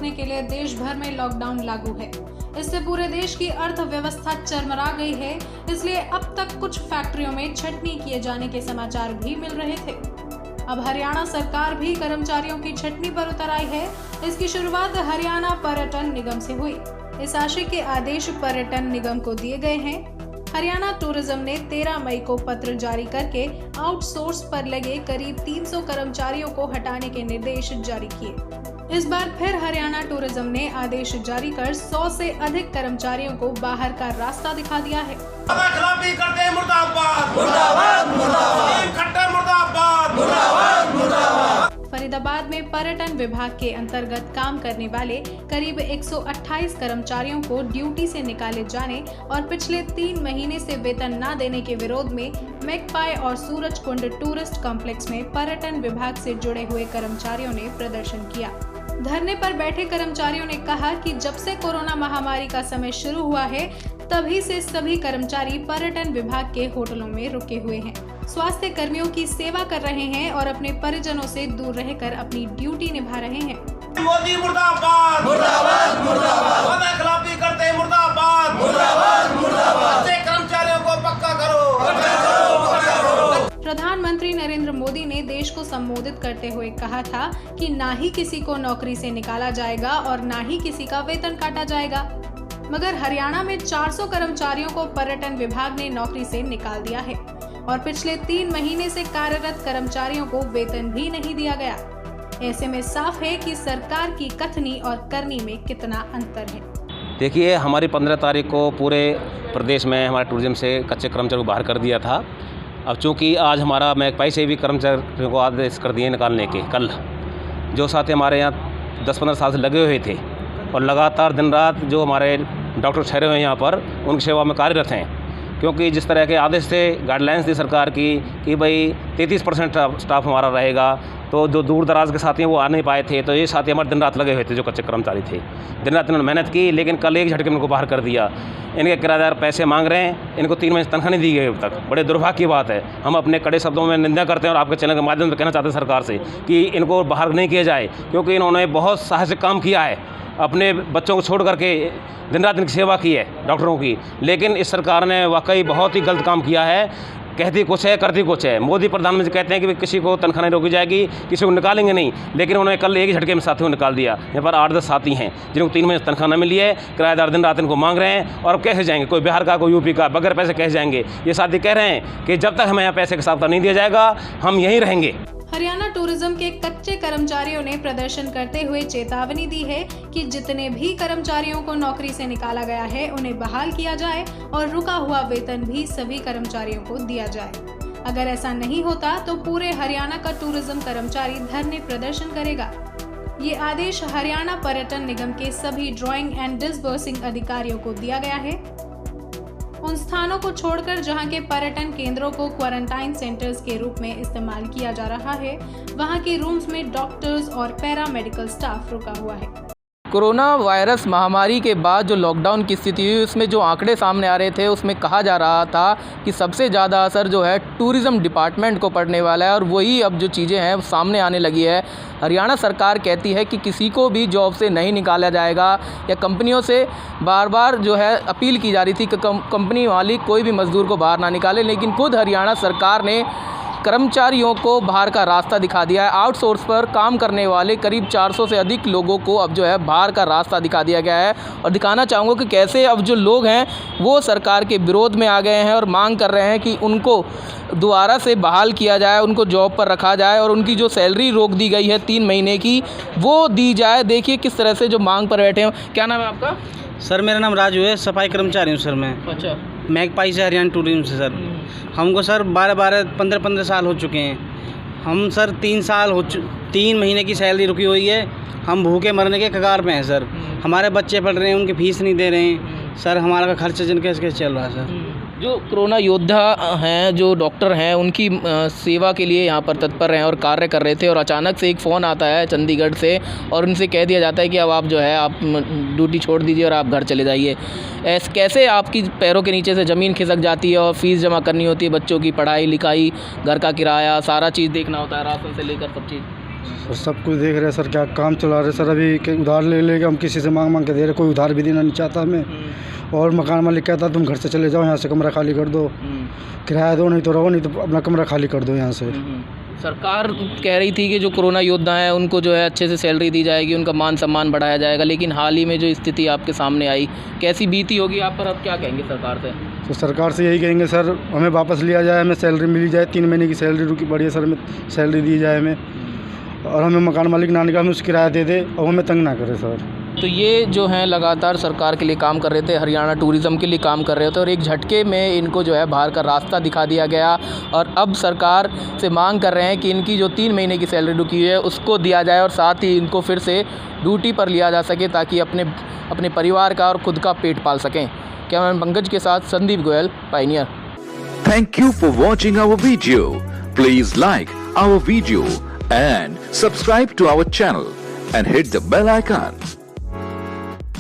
रोकने के लिए देश भर में लॉकडाउन लागू है। इससे पूरे देश की अर्थव्यवस्था चरमरा गई है, इसलिए अब तक कुछ फैक्ट्रियों में छंटनी किए जाने के समाचार भी मिल रहे थे। अब हरियाणा सरकार भी कर्मचारियों की छंटनी पर उतर आई है। इसकी शुरुआत हरियाणा पर्यटन निगम से हुई। इस आशय के आदेश पर्यटन निगम को दिए गए हैं। हरियाणा टूरिज्म ने 13 मई को पत्र जारी करके आउटसोर्स पर लगे करीब 300 कर्मचारियों को हटाने के निर्देश जारी किए। इस बार फिर हरियाणा टूरिज्म ने आदेश जारी कर 100 से अधिक कर्मचारियों को बाहर का रास्ता दिखा दिया है। फरीदाबाद में पर्यटन विभाग के अंतर्गत काम करने वाले करीब 128 कर्मचारियों को ड्यूटी से निकाले जाने और पिछले 3 महीने से वेतन न देने के विरोध में मैकपाई और सूरज कुंड टूरिस्ट कॉम्प्लेक्स में पर्यटन विभाग से जुड़े हुए कर्मचारियों ने प्रदर्शन किया। धरने पर बैठे कर्मचारियों ने कहा कि जब से कोरोना महामारी का समय शुरू हुआ है, तभी से सभी कर्मचारी पर्यटन विभाग के होटलों में रुके हुए हैं, स्वास्थ्य कर्मियों की सेवा कर रहे हैं और अपने परिजनों से दूर रहकर अपनी ड्यूटी निभा रहे हैं। मोदी मुर्दाबाद, मुर्दाबाद, मुर्दाबाद, वादाखिलाफी करते मुर्दाबाद, मुर्दाबाद, मुर्दाबाद, कर्मचारियों को पक्का करो, पक्का करो, पक्का करो। प्रधानमंत्री नरेंद्र मोदी ने देश को संबोधित करते हुए कहा था कि ना ही किसी को नौकरी से निकाला जाएगा और ना ही किसी का वेतन काटा जाएगा, मगर हरियाणा में 400 कर्मचारियों को पर्यटन विभाग ने नौकरी से निकाल दिया है और पिछले 3 महीने से कार्यरत कर्मचारियों को वेतन भी नहीं दिया गया। ऐसे में साफ है कि सरकार की कथनी और करनी में कितना अंतर है। देखिए, हमारी 15 तारीख को पूरे प्रदेश में हमारे टूरिज्म से कच्चे कर्मचारियों को बाहर कर दिया था। अब चूँकि आज हमारा मैकपाई से भी कर्मचारियों को आदेश कर दिए निकालने के, कल जो साथी हमारे यहाँ 10-15 साल से लगे हुए थे और लगातार दिन रात जो हमारे डॉक्टर ठहरे हुए हैं यहाँ पर, उनकी सेवा में कार्यरत हैं, क्योंकि जिस तरह के आदेश थे, गाइडलाइंस थी सरकार की कि भाई 33% स्टाफ हमारा रहेगा, तो जो दूर दराज के साथी हैं वो आ नहीं पाए थे, तो ये साथी हमारे दिन रात लगे हुए थे जो कच्चे कर्मचारी थे। दिन रात इन्होंने मेहनत की, लेकिन कल एक झटके में उनको बाहर कर दिया। इनके किराएदार पैसे मांग रहे हैं, इनको 3 महीने तनख्वाह नहीं दी गई अब तक। बड़े दुर्भाग्य की बात है। हम अपने कड़े शब्दों में निंदा करते हैं और आपके चैनल के माध्यम से कहना चाहते हैं सरकार से कि इनको बाहर नहीं किया जाए, क्योंकि इन्होंने बहुत साहसिक काम किया है, अपने बच्चों को छोड़ करके दिन रात इनकी सेवा की है डॉक्टरों की। लेकिन इस सरकार ने वाकई बहुत ही गलत काम किया है। कहती कुछ है, करती कुछ है। मोदी प्रधानमंत्री कहते हैं कि किसी को तनख्वाह नहीं रोकी जाएगी, किसी को निकालेंगे नहीं, लेकिन उन्होंने कल एक ही झटके में साथियों को निकाल दिया। यहाँ पर 8-10 साथी हैं जिनको 3 महीने तनख्वाह न मिली है, किराएदार दिन रात इनको मांग रहे हैं। और कैसे जाएंगे? कोई बिहार का, कोई यूपी का, बगैर पैसे कैसे जाएंगे? ये साथी कह रहे हैं कि जब तक हमें यहाँ पैसे का साथ नहीं दिया जाएगा, हम यहीं रहेंगे। हरियाणा टूरिज्म के कच्चे कर्मचारियों ने प्रदर्शन करते हुए चेतावनी दी है कि जितने भी कर्मचारियों को नौकरी से निकाला गया है, उन्हें बहाल किया जाए और रुका हुआ वेतन भी सभी कर्मचारियों को दिया जाए। अगर ऐसा नहीं होता तो पूरे हरियाणा का टूरिज्म कर्मचारी धरने प्रदर्शन करेगा। ये आदेश हरियाणा पर्यटन निगम के सभी ड्राइंग एंड डिसबर्सिंग अधिकारियों को दिया गया है। उन स्थानों को छोड़कर जहां के पर्यटन केंद्रों को क्वारंटाइन सेंटर्स के रूप में इस्तेमाल किया जा रहा है, वहां के रूम्स में डॉक्टर्स और पैरामेडिकल स्टाफ रुका हुआ है। कोरोना वायरस महामारी के बाद जो लॉकडाउन की स्थिति हुई, उसमें जो आंकड़े सामने आ रहे थे, उसमें कहा जा रहा था कि सबसे ज़्यादा असर जो है टूरिज़्म डिपार्टमेंट को पड़ने वाला है, और वही अब जो चीज़ें हैं सामने आने लगी है। हरियाणा सरकार कहती है कि किसी को भी जॉब से नहीं निकाला जाएगा, या कंपनियों से बार बार जो है अपील की जा रही थी कि कंपनी मालिक कोई भी मज़दूर को बाहर ना निकाले, लेकिन खुद हरियाणा सरकार ने कर्मचारियों को बाहर का रास्ता दिखा दिया है। आउटसोर्स पर काम करने वाले करीब 400 से अधिक लोगों को अब जो है बाहर का रास्ता दिखा दिया गया है। और दिखाना चाहूँगा कि कैसे अब जो लोग हैं वो सरकार के विरोध में आ गए हैं और मांग कर रहे हैं कि उनको दोबारा से बहाल किया जाए, उनको जॉब पर रखा जाए और उनकी जो सैलरी रोक दी गई है 3 महीने की, वो दी जाए। देखिए किस तरह से जो मांग पर बैठे हैं। क्या नाम है आपका? सर मेरा नाम राजू है, सफाई कर्मचारी हूँ सर मैं। अच्छा। मैकपाई से, हरियाणा टूरिज्म से सर। हमको सर 15 साल हो चुके हैं। हम सर 3 महीने की सैलरी रुकी हुई है। हम भूखे मरने के कगार पे हैं सर। हमारे बच्चे पढ़ रहे हैं, उनकी फीस नहीं दे रहे हैं सर। हमारा खर्चा जन कैसे चल रहा है सर। जो कोरोना योद्धा हैं, जो डॉक्टर हैं, उनकी सेवा के लिए यहाँ पर तत्पर हैं और कार्य कर रहे थे, और अचानक से एक फ़ोन आता है चंडीगढ़ से और उनसे कह दिया जाता है कि अब आप जो है आप ड्यूटी छोड़ दीजिए और आप घर चले जाइए। ऐसे कैसे आपकी पैरों के नीचे से ज़मीन खिसक जाती है और फीस जमा करनी होती है, बच्चों की पढ़ाई लिखाई, घर का किराया, सारा चीज़ देखना होता है, राशन से लेकर सब चीज़। और सब कुछ देख रहे हैं सर, क्या काम चला रहे सर। अभी उधार ले लेके हम किसी से मांग के दे रहे, कोई उधार भी देना नहीं चाहता हमें। और मकान मालिक कहता तुम घर से चले जाओ, यहाँ से कमरा खाली कर दो, किराया दो, नहीं तो रहो, नहीं तो अपना कमरा खाली कर दो यहाँ से। सरकार कह रही थी कि जो कोरोना योद्धा हैं उनको जो है अच्छे से सैलरी दी जाएगी, उनका मान सम्मान बढ़ाया जाएगा, लेकिन हाल ही में जो स्थिति आपके सामने आई, कैसी बीती होगी आप पर? अब क्या कहेंगे सरकार से? तो सरकार से यही कहेंगे सर, हमें वापस लिया जाए, हमें सैलरी मिली जाए, 3 महीने की सैलरी रुकी पड़ी है सर, हमें सैलरी दी जाए हमें, और हमें मकान मालिक ना निकाल, हमें उसका किराया दे दे और हमें तंग ना करे सर। तो ये जो हैं लगातार सरकार के लिए काम कर रहे थे, हरियाणा टूरिज़्म के लिए काम कर रहे थे, और एक झटके में इनको जो है बाहर का रास्ता दिखा दिया गया, और अब सरकार से मांग कर रहे हैं कि इनकी जो 3 महीने की सैलरी रुकी हुई है उसको दिया जाए, और साथ ही इनको फिर से ड्यूटी पर लिया जा सके ताकि अपने परिवार का और खुद का पेट पाल सकें। कैमरामैन पंकज के साथ Sandeep Goyal, Pioneer. Thank you for watching our video. Please like our video and subscribe to our channel and hit the bell icon.